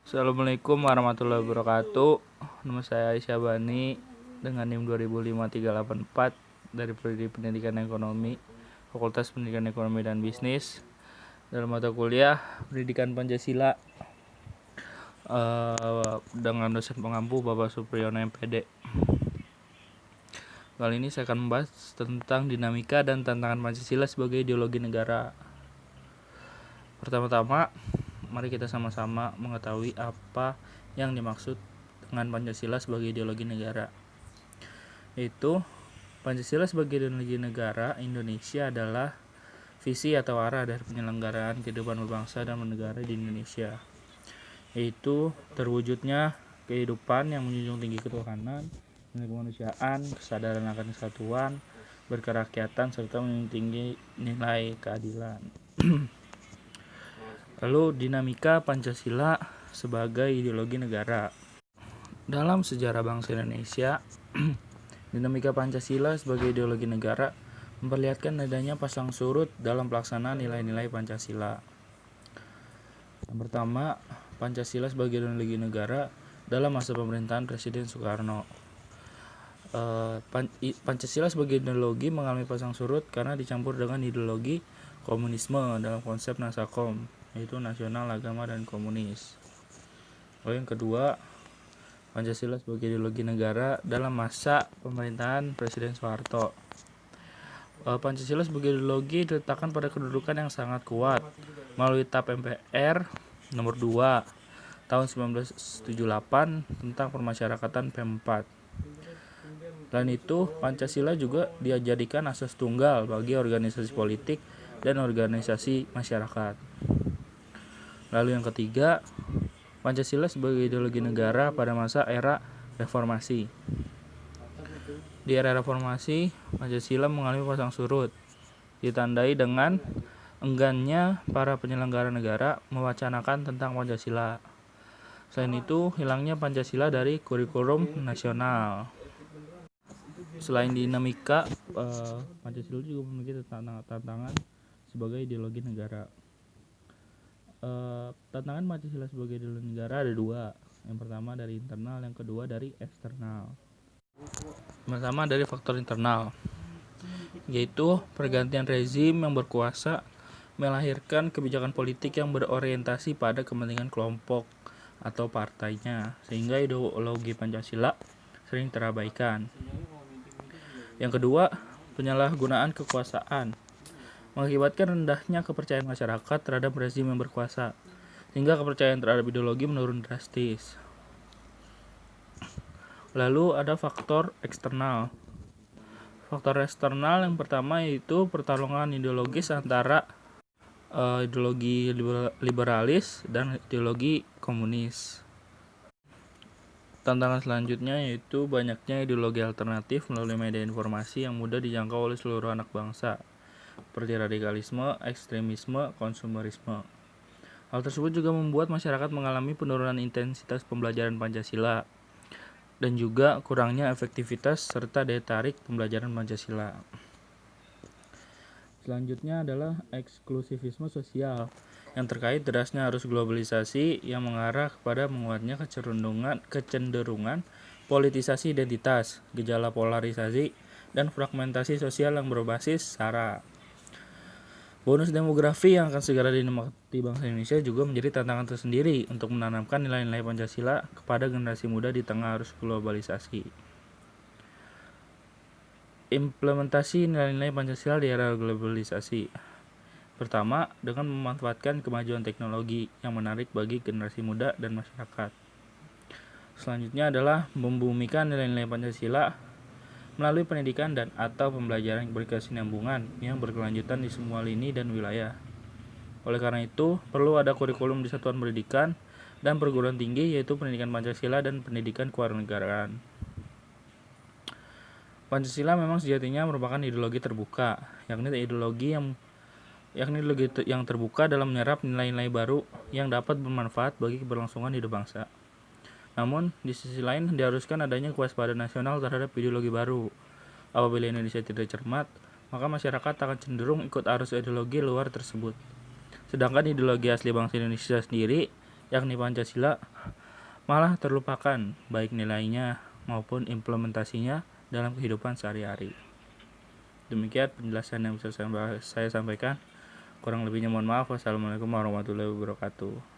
Assalamualaikum warahmatullahi wabarakatuh. Nama saya Aisyah Bani dengan NIM 205384 dari Prodi Pendidikan Ekonomi, Fakultas Pendidikan Ekonomi dan Bisnis. Dalam mata kuliah Pendidikan Pancasila dengan dosen pengampu Bapak Supriyono MPD. Kali ini saya akan membahas tentang dinamika dan tantangan Pancasila sebagai ideologi negara. Pertama-tama, mari kita sama-sama mengetahui apa yang dimaksud dengan Pancasila sebagai ideologi negara. Yaitu, Pancasila sebagai ideologi negara Indonesia adalah visi atau arah dari penyelenggaraan kehidupan berbangsa dan bernegara di Indonesia, yaitu terwujudnya kehidupan yang menjunjung tinggi ketuhanan, nilai kemanusiaan, kesadaran akan kesatuan, berkerakyatan, serta menjunjung tinggi nilai keadilan. Lalu dinamika Pancasila sebagai ideologi negara. Dalam sejarah bangsa Indonesia, dinamika Pancasila sebagai ideologi negara memperlihatkan adanya pasang surut dalam pelaksanaan nilai-nilai Pancasila. Yang pertama, Pancasila sebagai ideologi negara dalam masa pemerintahan Presiden Soekarno. Pancasila sebagai ideologi mengalami pasang surut karena dicampur dengan ideologi komunisme dalam konsep Nasakom, yaitu nasional, agama, dan komunis. Lalu yang kedua, Pancasila sebagai ideologi negara dalam masa pemerintahan Presiden Soeharto. Pancasila sebagai ideologi diletakkan pada kedudukan yang sangat kuat melalui TAP MPR nomor 2 tahun 1978 tentang permasyarakatan P4. Selain itu, Pancasila juga dijadikan asas tunggal bagi organisasi politik dan organisasi masyarakat. Lalu yang ketiga, Pancasila sebagai ideologi negara pada masa era reformasi. Di era reformasi, Pancasila mengalami pasang surut, ditandai dengan enggannya para penyelenggara negara mewacanakan tentang Pancasila. Selain itu, hilangnya Pancasila dari kurikulum nasional. Selain dinamika, Pancasila juga memiliki tantangan sebagai ideologi negara. Tantangan Pancasila sebagai ideologi negara ada dua. Yang pertama dari internal, yang kedua dari eksternal. Pertama dari faktor internal, yaitu pergantian rezim yang berkuasa melahirkan kebijakan politik yang berorientasi pada kepentingan kelompok atau partainya, sehingga ideologi Pancasila sering terabaikan. Yang kedua, penyalahgunaan kekuasaan mengakibatkan rendahnya kepercayaan masyarakat terhadap rezim yang berkuasa, sehingga kepercayaan terhadap ideologi menurun drastis. Lalu ada faktor eksternal. Faktor eksternal yang pertama yaitu pertarungan ideologis antara ideologi liberalis dan ideologi komunis. Tantangan selanjutnya yaitu banyaknya ideologi alternatif melalui media informasi yang mudah dijangkau oleh seluruh anak bangsa, seperti radikalisme, ekstremisme, konsumerisme. Hal tersebut juga membuat masyarakat mengalami penurunan intensitas pembelajaran Pancasila dan juga kurangnya efektivitas serta daya tarik pembelajaran Pancasila. Selanjutnya adalah eksklusivisme sosial yang terkait derasnya arus globalisasi yang mengarah kepada menguatnya kecenderungan politisasi identitas, gejala polarisasi, dan fragmentasi sosial yang berbasis SARA. Bonus demografi yang akan segera dinikmati bangsa Indonesia juga menjadi tantangan tersendiri untuk menanamkan nilai-nilai Pancasila kepada generasi muda di tengah arus globalisasi. Implementasi nilai-nilai Pancasila di era globalisasi. Pertama, dengan memanfaatkan kemajuan teknologi yang menarik bagi generasi muda dan masyarakat. Selanjutnya adalah membumikan nilai-nilai Pancasila melalui pendidikan dan atau pembelajaran yang berkesinambungan yang berkelanjutan di semua lini dan wilayah. Oleh karena itu, perlu ada kurikulum di satuan pendidikan dan perguruan tinggi, yaitu pendidikan Pancasila dan pendidikan kewarganegaraan. Pancasila memang sejatinya merupakan ideologi terbuka, yakni ideologi yang terbuka dalam menyerap nilai-nilai baru yang dapat bermanfaat bagi keberlangsungan hidup bangsa. Namun, di sisi lain diharuskan adanya kewaspadaan nasional terhadap ideologi baru. Apabila Indonesia tidak cermat, maka masyarakat akan cenderung ikut arus ideologi luar tersebut. Sedangkan ideologi asli bangsa Indonesia sendiri yakni Pancasila, malah terlupakan baik nilainya maupun implementasinya dalam kehidupan sehari-hari. Demikian penjelasan yang bisa saya sampaikan. Kurang lebihnya mohon maaf. Wassalamualaikum warahmatullahi wabarakatuh.